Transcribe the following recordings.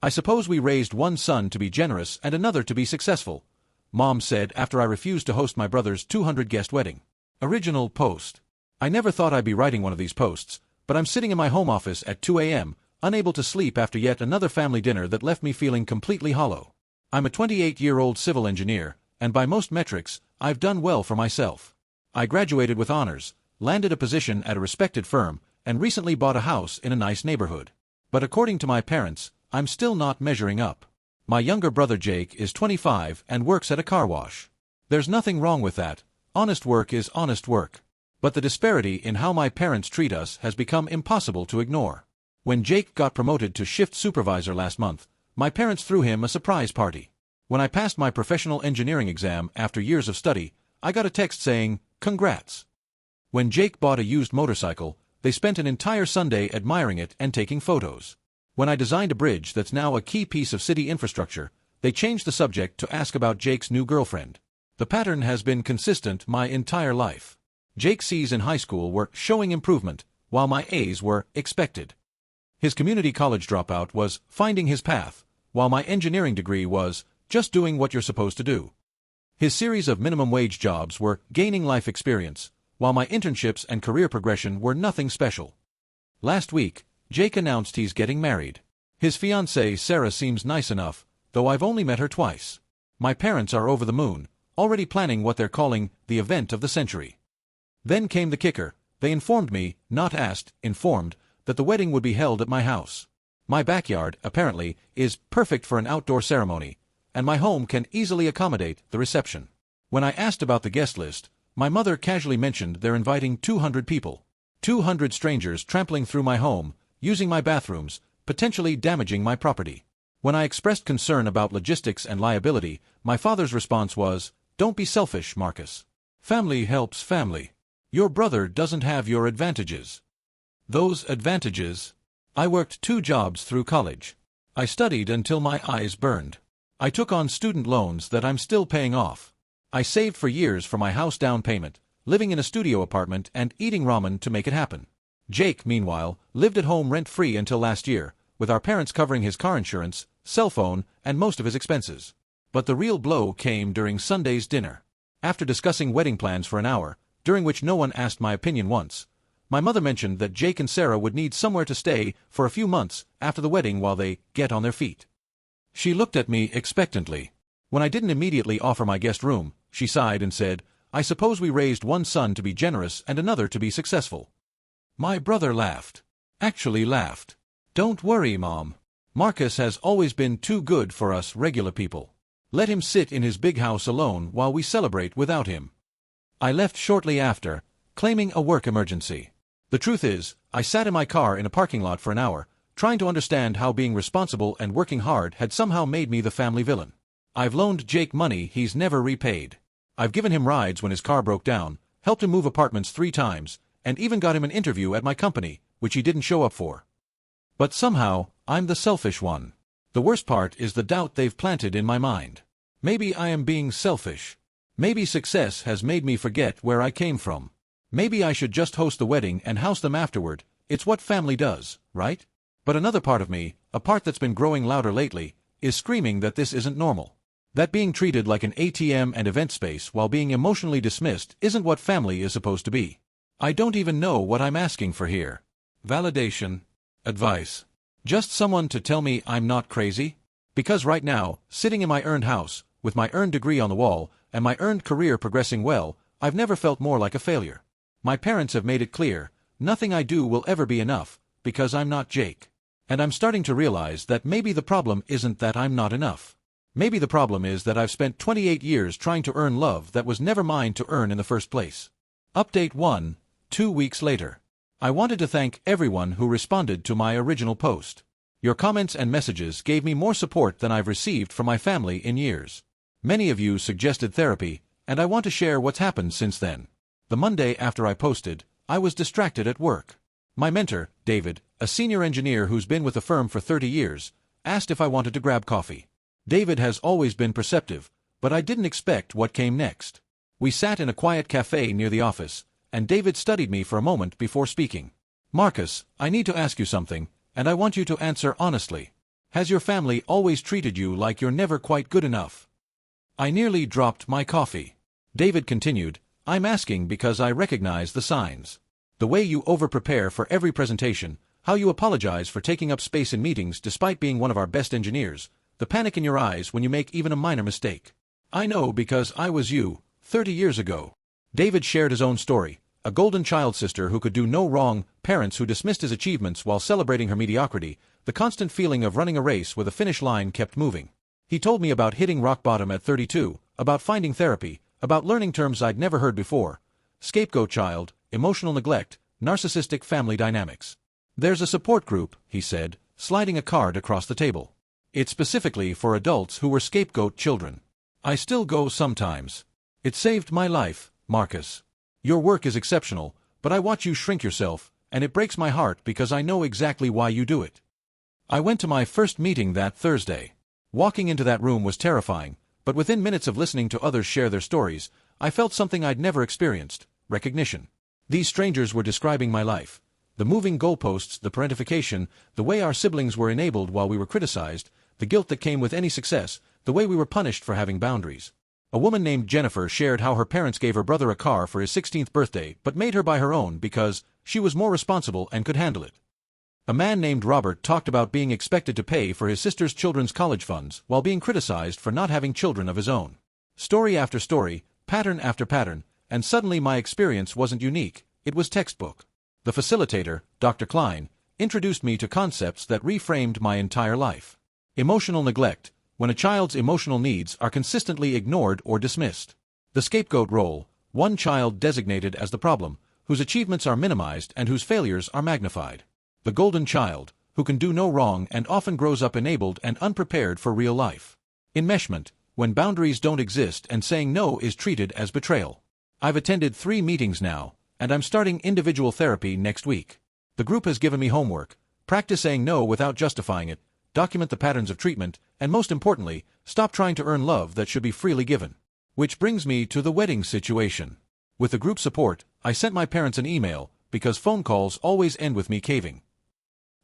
I suppose we raised one son to be generous and another to be successful, Mom said after I refused to host my brother's 200-guest wedding. Original post. I never thought I'd be writing one of these posts, but I'm sitting in my home office at 2 a.m., unable to sleep after yet another family dinner that left me feeling completely hollow. I'm a 28-year-old civil engineer, and by most metrics, I've done well for myself. I graduated with honors, landed a position at a respected firm, and recently bought a house in a nice neighborhood. But according to my parents, I'm still not measuring up. My younger brother Jake is 25 and works at a car wash. There's nothing wrong with that. Honest work is honest work. But the disparity in how my parents treat us has become impossible to ignore. When Jake got promoted to shift supervisor last month, my parents threw him a surprise party. When I passed my professional engineering exam after years of study, I got a text saying, "Congrats." When Jake bought a used motorcycle, they spent an entire Sunday admiring it and taking photos. When I designed a bridge that's now a key piece of city infrastructure, they changed the subject to ask about Jake's new girlfriend. The pattern has been consistent my entire life. Jake's C's in high school were showing improvement, while my A's were expected. His community college dropout was finding his path, while my engineering degree was just doing what you're supposed to do. His series of minimum wage jobs were gaining life experience, while my internships and career progression were nothing special. Last week, Jake announced he's getting married. His fiancée Sarah seems nice enough, though I've only met her twice. My parents are over the moon, already planning what they're calling the event of the century. Then came the kicker. They informed me, not asked, informed, that the wedding would be held at my house. My backyard, apparently, is perfect for an outdoor ceremony, and my home can easily accommodate the reception. When I asked about the guest list, my mother casually mentioned they're inviting 200 people. 200 strangers trampling through my home, using my bathrooms, potentially damaging my property. When I expressed concern about logistics and liability, my father's response was, "Don't be selfish, Marcus. Family helps family. Your brother doesn't have your advantages." Those advantages? I worked 2 jobs through college. I studied until my eyes burned. I took on student loans that I'm still paying off. I saved for years for my house down payment, living in a studio apartment and eating ramen to make it happen. Jake, meanwhile, lived at home rent-free until last year, with our parents covering his car insurance, cell phone, and most of his expenses. But the real blow came during Sunday's dinner. After discussing wedding plans for an hour, during which no one asked my opinion once, my mother mentioned that Jake and Sarah would need somewhere to stay for a few months after the wedding while they get on their feet. She looked at me expectantly. When I didn't immediately offer my guest room, she sighed and said, "I suppose we raised one son to be generous and another to be successful." My brother laughed. Actually laughed. "Don't worry, Mom. Marcus has always been too good for us regular people. Let him sit in his big house alone while we celebrate without him." I left shortly after, claiming a work emergency. The truth is, I sat in my car in a parking lot for an hour, trying to understand how being responsible and working hard had somehow made me the family villain. I've loaned Jake money he's never repaid. I've given him rides when his car broke down, helped him move apartments 3 times, and even got him an interview at my company, which he didn't show up for. But somehow, I'm the selfish one. The worst part is the doubt they've planted in my mind. Maybe I am being selfish. Maybe success has made me forget where I came from. Maybe I should just host the wedding and house them afterward. It's what family does, right? But another part of me, a part that's been growing louder lately, is screaming that this isn't normal. That being treated like an ATM and event space while being emotionally dismissed isn't what family is supposed to be. I don't even know what I'm asking for here. Validation? Advice? Just someone to tell me I'm not crazy? Because right now, sitting in my earned house, with my earned degree on the wall, and my earned career progressing well, I've never felt more like a failure. My parents have made it clear, nothing I do will ever be enough, because I'm not Jake. And I'm starting to realize that maybe the problem isn't that I'm not enough. Maybe the problem is that I've spent 28 years trying to earn love that was never mine to earn in the first place. Update 1, 2 weeks later. I wanted to thank everyone who responded to my original post. Your comments and messages gave me more support than I've received from my family in years. Many of you suggested therapy, and I want to share what's happened since then. The Monday after I posted, I was distracted at work. My mentor, David, a senior engineer who's been with the firm for 30 years, asked if I wanted to grab coffee. David has always been perceptive, but I didn't expect what came next. We sat in a quiet cafe near the office, and David studied me for a moment before speaking. "Marcus, I need to ask you something, and I want you to answer honestly. Has your family always treated you like you're never quite good enough? I nearly dropped my coffee. David continued, I'm asking because I recognize the signs. The way you over-prepare for every presentation, how you apologize for taking up space in meetings despite being one of our best engineers, the panic in your eyes when you make even a minor mistake. I know because I was you, 30 years ago. David shared his own story, a golden child sister who could do no wrong, parents who dismissed his achievements while celebrating her mediocrity, the constant feeling of running a race where the finish line kept moving. He told me about hitting rock bottom at 32, about finding therapy, about learning terms I'd never heard before. Scapegoat child, emotional neglect, narcissistic family dynamics. There's a support group, he said, sliding a card across the table. It's specifically for adults who were scapegoat children. I still go sometimes. It saved my life, Marcus. Your work is exceptional, but I watch you shrink yourself, and it breaks my heart because I know exactly why you do it. I went to my first meeting that Thursday. Walking into that room was terrifying, but within minutes of listening to others share their stories, I felt something I'd never experienced: recognition. These strangers were describing my life. The moving goalposts, the parentification, the way our siblings were enabled while we were criticized, the guilt that came with any success, the way we were punished for having boundaries. A woman named Jennifer shared how her parents gave her brother a car for his 16th birthday but made her buy her own because she was more responsible and could handle it. A man named Robert talked about being expected to pay for his sister's children's college funds while being criticized for not having children of his own. Story after story, pattern after pattern, and suddenly my experience wasn't unique, it was textbook. The facilitator, Dr. Klein, introduced me to concepts that reframed my entire life. Emotional neglect, when a child's emotional needs are consistently ignored or dismissed. The scapegoat role, one child designated as the problem, whose achievements are minimized and whose failures are magnified. The golden child, who can do no wrong and often grows up enabled and unprepared for real life. Enmeshment, when boundaries don't exist and saying no is treated as betrayal. I've attended 3 meetings now, and I'm starting individual therapy next week. The group has given me homework: practice saying no without justifying it, document the patterns of treatment, and most importantly, stop trying to earn love that should be freely given. Which brings me to the wedding situation. With the group support, I sent my parents an email, because phone calls always end with me caving.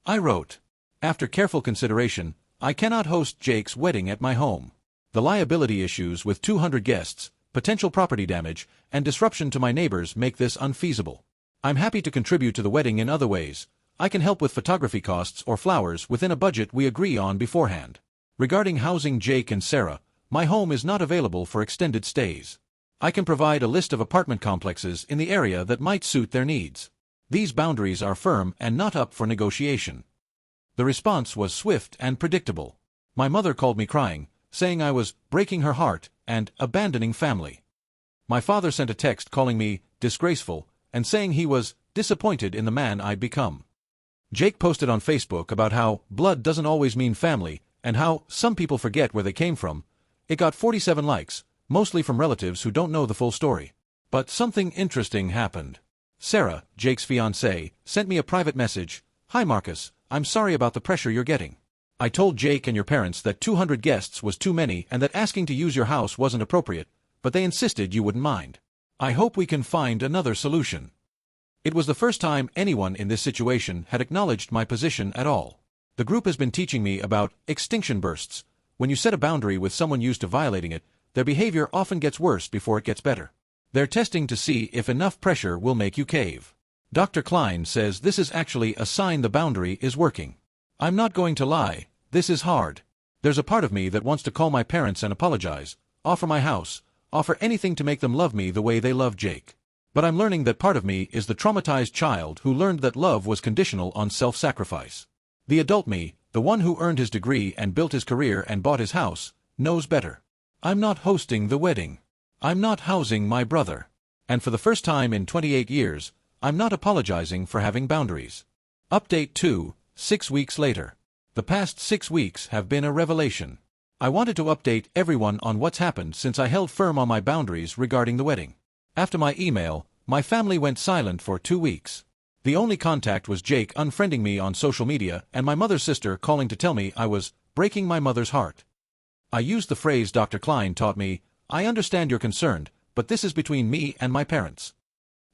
I wrote, after careful consideration, I cannot host Jake's wedding at my home. The liability issues with 200 guests, potential property damage, and disruption to my neighbors make this unfeasible. I'm happy to contribute to the wedding in other ways. I can help with photography costs or flowers within a budget we agree on beforehand. Regarding housing Jake and Sarah, my home is not available for extended stays. I can provide a list of apartment complexes in the area that might suit their needs. These boundaries are firm and not up for negotiation. The response was swift and predictable. My mother called me crying, saying I was breaking her heart and abandoning family. My father sent a text calling me disgraceful and saying he was disappointed in the man I'd become. Jake posted on Facebook about how blood doesn't always mean family and how some people forget where they came from. It got 47 likes, mostly from relatives who don't know the full story. But something interesting happened. Sarah, Jake's fiancée, sent me a private message. Hi Marcus, I'm sorry about the pressure you're getting. I told Jake and your parents that 200 guests was too many and that asking to use your house wasn't appropriate, but they insisted you wouldn't mind. I hope we can find another solution. It was the first time anyone in this situation had acknowledged my position at all. The group has been teaching me about extinction bursts. When you set a boundary with someone used to violating it, their behavior often gets worse before it gets better. They're testing to see if enough pressure will make you cave. Dr. Klein says this is actually a sign the boundary is working. I'm not going to lie, this is hard. There's a part of me that wants to call my parents and apologize, offer my house, offer anything to make them love me the way they love Jake. But I'm learning that part of me is the traumatized child who learned that love was conditional on self-sacrifice. The adult me, the one who earned his degree and built his career and bought his house, knows better. I'm not hosting the wedding. I'm not housing my brother. And for the first time in 28 years, I'm not apologizing for having boundaries. Update 2, 6 weeks later. The past 6 weeks have been a revelation. I wanted to update everyone on what's happened since I held firm on my boundaries regarding the wedding. After my email, my family went silent for 2 weeks. The only contact was Jake unfriending me on social media and my mother's sister calling to tell me I was breaking my mother's heart. I used the phrase Dr. Klein taught me, I understand you're concerned, but this is between me and my parents.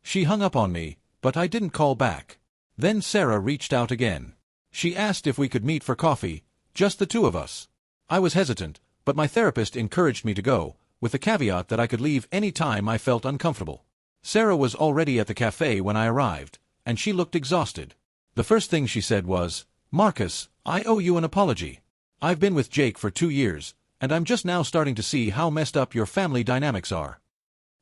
She hung up on me, but I didn't call back. Then Sarah reached out again. She asked if we could meet for coffee, Just the two of us. I was hesitant, but my therapist encouraged me to go, with the caveat that I could leave any time I felt uncomfortable. Sarah was already at the cafe when I arrived, and she looked exhausted. The first thing she said was, "Marcus, I owe you an apology. I've been with Jake for 2 years, and I'm just now starting to see how messed up your family dynamics are."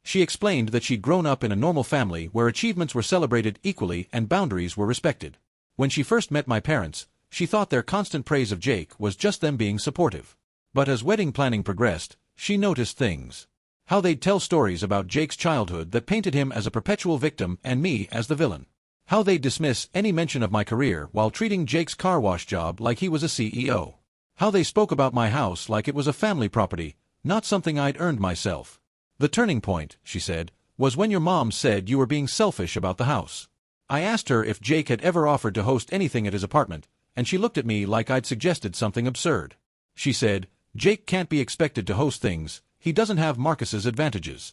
She explained that she'd grown up in a normal family where achievements were celebrated equally and boundaries were respected. When she first met my parents, she thought their constant praise of Jake was just them being supportive. But as wedding planning progressed, she noticed things. How they'd tell stories about Jake's childhood that painted him as a perpetual victim and me as the villain. How they'd dismiss any mention of my career while treating Jake's car wash job like he was a CEO. How they spoke about my house like it was a family property, not something I'd earned myself. "The turning point," she said, "was when your mom said you were being selfish about the house." I asked her if Jake had ever offered to host anything at his apartment, and she looked at me like I'd suggested something absurd. She said, "Jake can't be expected to host things, he doesn't have Marcus's advantages."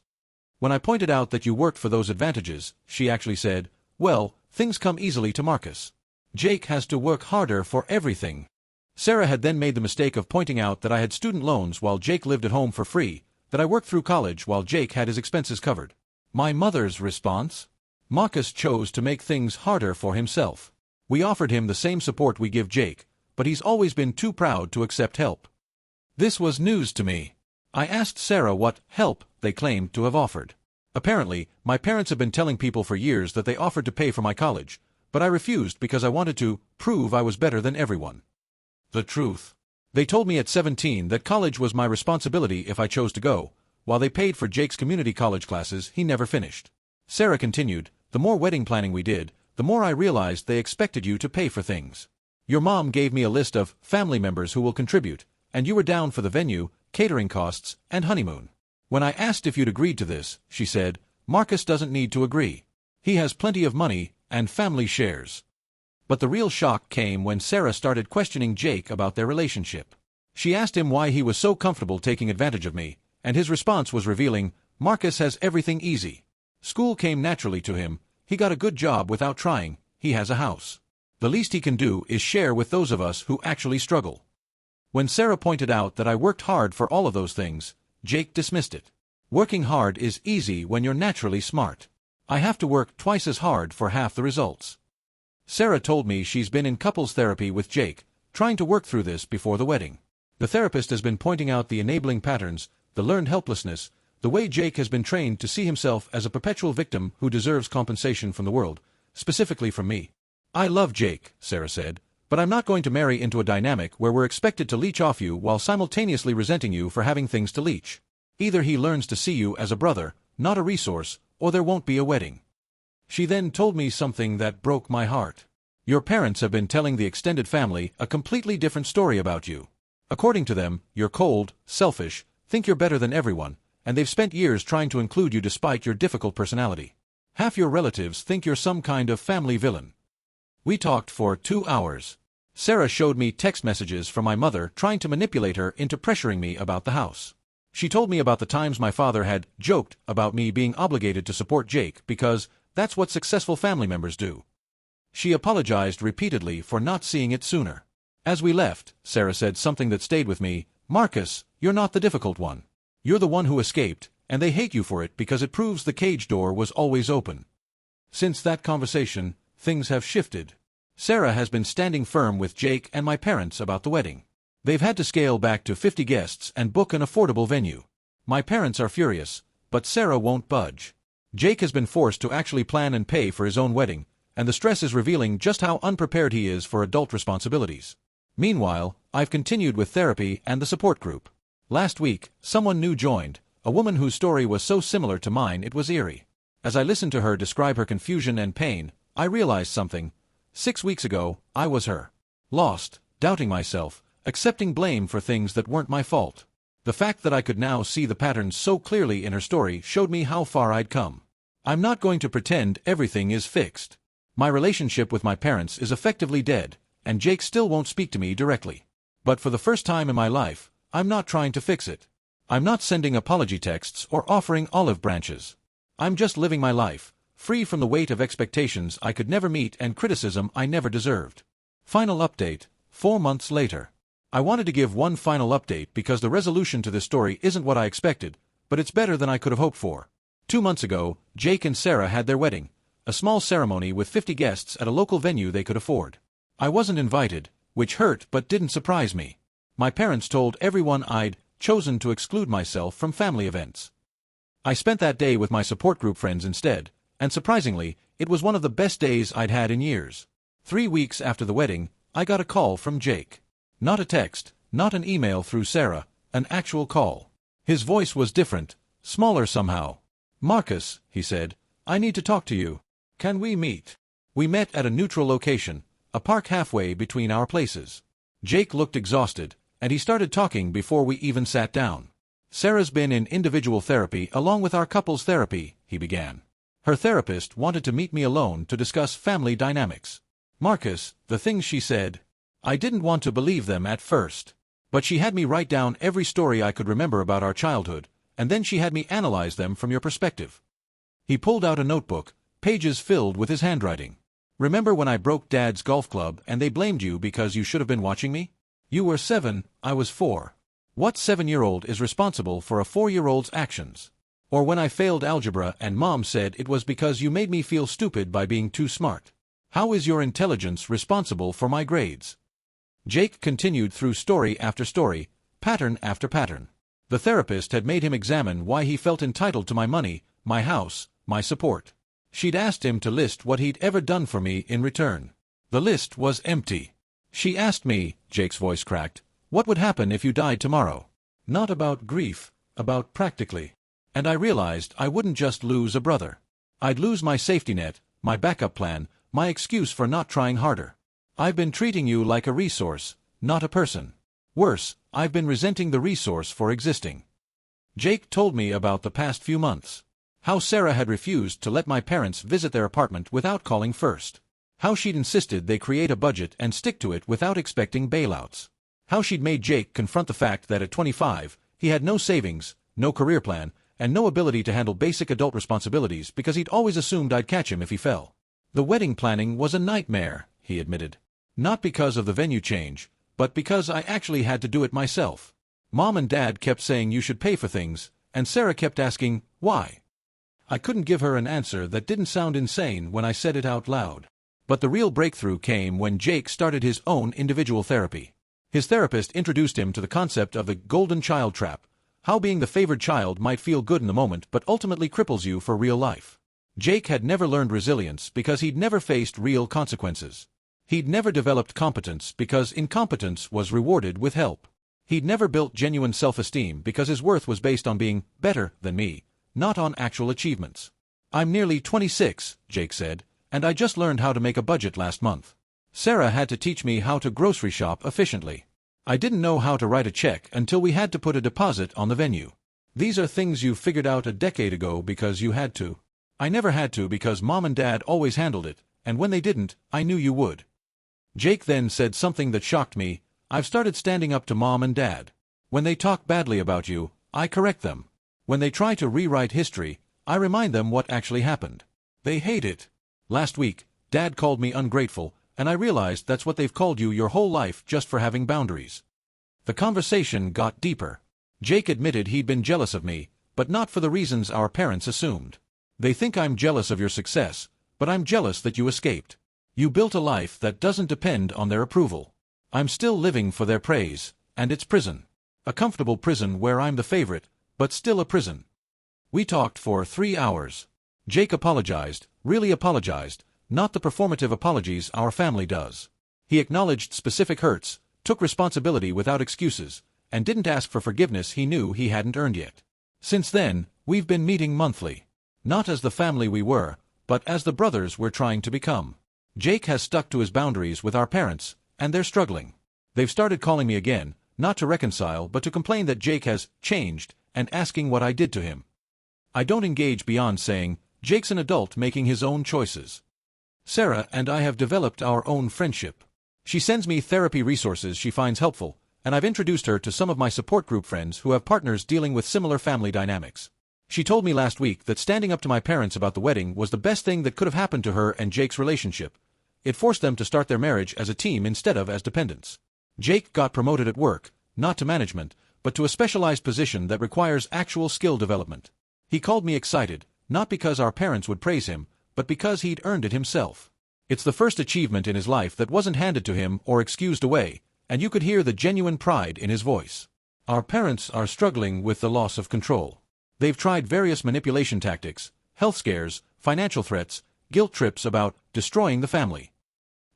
When I pointed out that you worked for those advantages, she actually said, "Well, things come easily to Marcus. Jake has to work harder for everything." Sarah had then made the mistake of pointing out that I had student loans while Jake lived at home for free, that I worked through college while Jake had his expenses covered. My mother's response? Marcus chose to make things harder for himself. We offered him the same support we give Jake, but he's always been too proud to accept help. This was news to me. I asked Sarah what help they claimed to have offered. Apparently, my parents have been telling people for years that they offered to pay for my college, but I refused because I wanted to prove I was better than everyone. The truth. They told me at 17 that college was my responsibility if I chose to go, while they paid for Jake's community college classes he never finished. Sarah continued, "The more wedding planning we did, the more I realized they expected you to pay for things. Your mom gave me a list of family members who will contribute, and you were down for the venue, catering costs, and honeymoon. When I asked if you'd agreed to this, she said, Marcus doesn't need to agree. He has plenty of money and family shares." But the real shock came when Sarah started questioning Jake about their relationship. She asked him why he was so comfortable taking advantage of me, and his response was revealing, "Marcus has everything easy. School came naturally to him, he got a good job without trying, he has a house. The least he can do is share with those of us who actually struggle." When Sarah pointed out that I worked hard for all of those things, Jake dismissed it. "Working hard is easy when you're naturally smart. I have to work twice as hard for half the results." Sarah told me she's been in couples therapy with Jake, trying to work through this before the wedding. The therapist has been pointing out the enabling patterns, the learned helplessness, the way Jake has been trained to see himself as a perpetual victim who deserves compensation from the world, specifically from me. "I love Jake," Sarah said, "but I'm not going to marry into a dynamic where we're expected to leech off you while simultaneously resenting you for having things to leech. Either he learns to see you as a brother, not a resource, or there won't be a wedding." She then told me something that broke my heart. "Your parents have been telling the extended family a completely different story about you. According to them, you're cold, selfish, think you're better than everyone, and they've spent years trying to include you despite your difficult personality. Half your relatives think you're some kind of family villain." We talked for 2 hours. Sarah showed me text messages from my mother trying to manipulate her into pressuring me about the house. She told me about the times my father had joked about me being obligated to support Jake because that's what successful family members do. She apologized repeatedly for not seeing it sooner. As we left, Sarah said something that stayed with me, "Marcus, you're not the difficult one. You're the one who escaped, and they hate you for it because it proves the cage door was always open." Since that conversation, things have shifted. Sarah has been standing firm with Jake and my parents about the wedding. They've had to scale back to 50 guests and book an affordable venue. My parents are furious, but Sarah won't budge. Jake has been forced to actually plan and pay for his own wedding, and the stress is revealing just how unprepared he is for adult responsibilities. Meanwhile, I've continued with therapy and the support group. Last week, someone new joined, a woman whose story was so similar to mine it was eerie. As I listened to her describe her confusion and pain, I realized something. 6 weeks ago, I was her. Lost, doubting myself, accepting blame for things that weren't my fault. The fact that I could now see the patterns so clearly in her story showed me how far I'd come. I'm not going to pretend everything is fixed. My relationship with my parents is effectively dead, and Jake still won't speak to me directly. But for the first time in my life, I'm not trying to fix it. I'm not sending apology texts or offering olive branches. I'm just living my life, free from the weight of expectations I could never meet and criticism I never deserved. Final update, 4 months later. I wanted to give one final update because the resolution to this story isn't what I expected, but it's better than I could have hoped for. 2 months ago, Jake and Sarah had their wedding, a small ceremony with 50 guests at a local venue they could afford. I wasn't invited, which hurt but didn't surprise me. My parents told everyone I'd chosen to exclude myself from family events. I spent that day with my support group friends instead, and surprisingly, it was one of the best days I'd had in years. 3 weeks after the wedding, I got a call from Jake. Not a text, not an email through Sarah, an actual call. His voice was different, smaller somehow. "Marcus," he said, "I need to talk to you. Can we meet?" We met at a neutral location, a park halfway between our places. Jake looked exhausted, and he started talking before we even sat down. "Sarah's been in individual therapy along with our couples therapy," he began. "Her therapist wanted to meet me alone to discuss family dynamics. Marcus, the things she said, I didn't want to believe them at first. But she had me write down every story I could remember about our childhood, and then she had me analyze them from your perspective." He pulled out a notebook, pages filled with his handwriting. "Remember when I broke Dad's golf club and they blamed you because you should have been watching me? You were 7, I was 4. What 7-year-old is responsible for a 4-year-old's actions? Or when I failed algebra and Mom said it was because you made me feel stupid by being too smart. How is your intelligence responsible for my grades?" Jake continued through story after story, pattern after pattern. The therapist had made him examine why he felt entitled to my money, my house, my support. She'd asked him to list what he'd ever done for me in return. The list was empty. "She asked me," Jake's voice cracked, "what would happen if you died tomorrow? Not about grief, about practically. And I realized I wouldn't just lose a brother. I'd lose my safety net, my backup plan, my excuse for not trying harder. I've been treating you like a resource, not a person. Worse, I've been resenting the resource for existing." Jake told me about the past few months. How Sarah had refused to let my parents visit their apartment without calling first. How she'd insisted they create a budget and stick to it without expecting bailouts. How she'd made Jake confront the fact that at 25, he had no savings, no career plan, and no ability to handle basic adult responsibilities because he'd always assumed I'd catch him if he fell. "The wedding planning was a nightmare," he admitted. "Not because of the venue change, but because I actually had to do it myself. Mom and Dad kept saying you should pay for things, and Sarah kept asking, why? I couldn't give her an answer that didn't sound insane when I said it out loud. But the real breakthrough came when Jake started his own individual therapy. His therapist introduced him to the concept of the golden child trap, how being the favored child might feel good in the moment but ultimately cripples you for real life. Jake had never learned resilience because he'd never faced real consequences. He'd never developed competence because incompetence was rewarded with help. He'd never built genuine self-esteem because his worth was based on being better than me, not on actual achievements. "I'm nearly 26, Jake said, and I just learned how to make a budget last month. Sarah had to teach me how to grocery shop efficiently. I didn't know how to write a check until we had to put a deposit on the venue. These are things you figured out a decade ago because you had to. I never had to because Mom and Dad always handled it, and when they didn't, I knew you would." Jake then said something that shocked me. "I've started standing up to Mom and Dad. When they talk badly about you, I correct them. When they try to rewrite history, I remind them what actually happened. They hate it. Last week, Dad called me ungrateful, and I realized that's what they've called you your whole life just for having boundaries." The conversation got deeper. Jake admitted he'd been jealous of me, but not for the reasons our parents assumed. "They think I'm jealous of your success, but I'm jealous that you escaped. You built a life that doesn't depend on their approval. I'm still living for their praise, and it's prison. A comfortable prison where I'm the favorite, but still a prison." We talked for 3 hours. Jake apologized, really apologized, not the performative apologies our family does. He acknowledged specific hurts, took responsibility without excuses, and didn't ask for forgiveness he knew he hadn't earned yet. Since then, we've been meeting monthly. Not as the family we were, but as the brothers we're trying to become. Jake has stuck to his boundaries with our parents, and they're struggling. They've started calling me again, not to reconcile but to complain that Jake has changed, and asking what I did to him. I don't engage beyond saying, Jake's an adult making his own choices. Sarah and I have developed our own friendship. She sends me therapy resources she finds helpful, and I've introduced her to some of my support group friends who have partners dealing with similar family dynamics. She told me last week that standing up to my parents about the wedding was the best thing that could have happened to her and Jake's relationship. It forced them to start their marriage as a team instead of as dependents. Jake got promoted at work, not to management, but to a specialized position that requires actual skill development. He called me excited, not because our parents would praise him, but because he'd earned it himself. It's the first achievement in his life that wasn't handed to him or excused away, and you could hear the genuine pride in his voice. Our parents are struggling with the loss of control. They've tried various manipulation tactics, health scares, financial threats, guilt trips about destroying the family.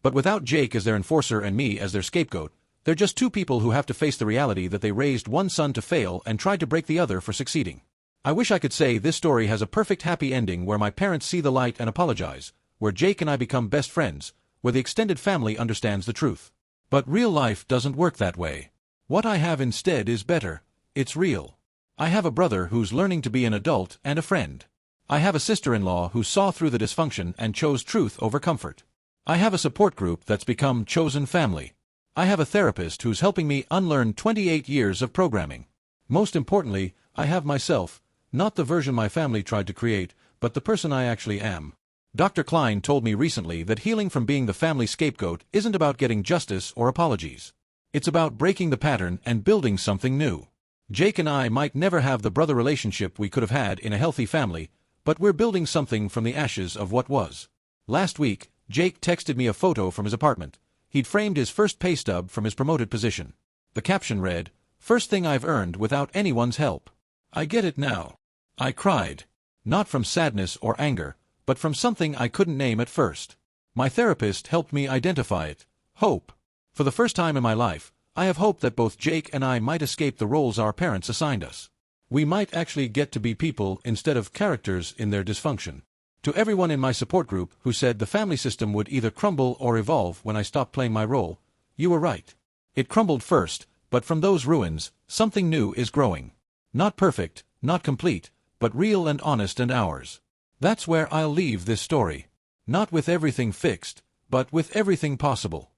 But without Jake as their enforcer and me as their scapegoat, they're just two people who have to face the reality that they raised one son to fail and tried to break the other for succeeding. I wish I could say this story has a perfect happy ending where my parents see the light and apologize, where Jake and I become best friends, where the extended family understands the truth. But real life doesn't work that way. What I have instead is better. It's real. I have a brother who's learning to be an adult and a friend. I have a sister-in-law who saw through the dysfunction and chose truth over comfort. I have a support group that's become chosen family. I have a therapist who's helping me unlearn 28 years of programming. Most importantly, I have myself, not the version my family tried to create, but the person I actually am. Dr. Klein told me recently that healing from being the family scapegoat isn't about getting justice or apologies. It's about breaking the pattern and building something new. Jake and I might never have the brother relationship we could have had in a healthy family, but we're building something from the ashes of what was. Last week, Jake texted me a photo from his apartment. He'd framed his first pay stub from his promoted position. The caption read, "First thing I've earned without anyone's help." I get it now. I cried. Not from sadness or anger, but from something I couldn't name at first. My therapist helped me identify it. Hope. For the first time in my life, I have hope that both Jake and I might escape the roles our parents assigned us. We might actually get to be people instead of characters in their dysfunction. To everyone in my support group who said the family system would either crumble or evolve when I stopped playing my role, you were right. It crumbled first, but from those ruins, something new is growing. Not perfect, not complete, but real and honest and ours. That's where I'll leave this story. Not with everything fixed, but with everything possible.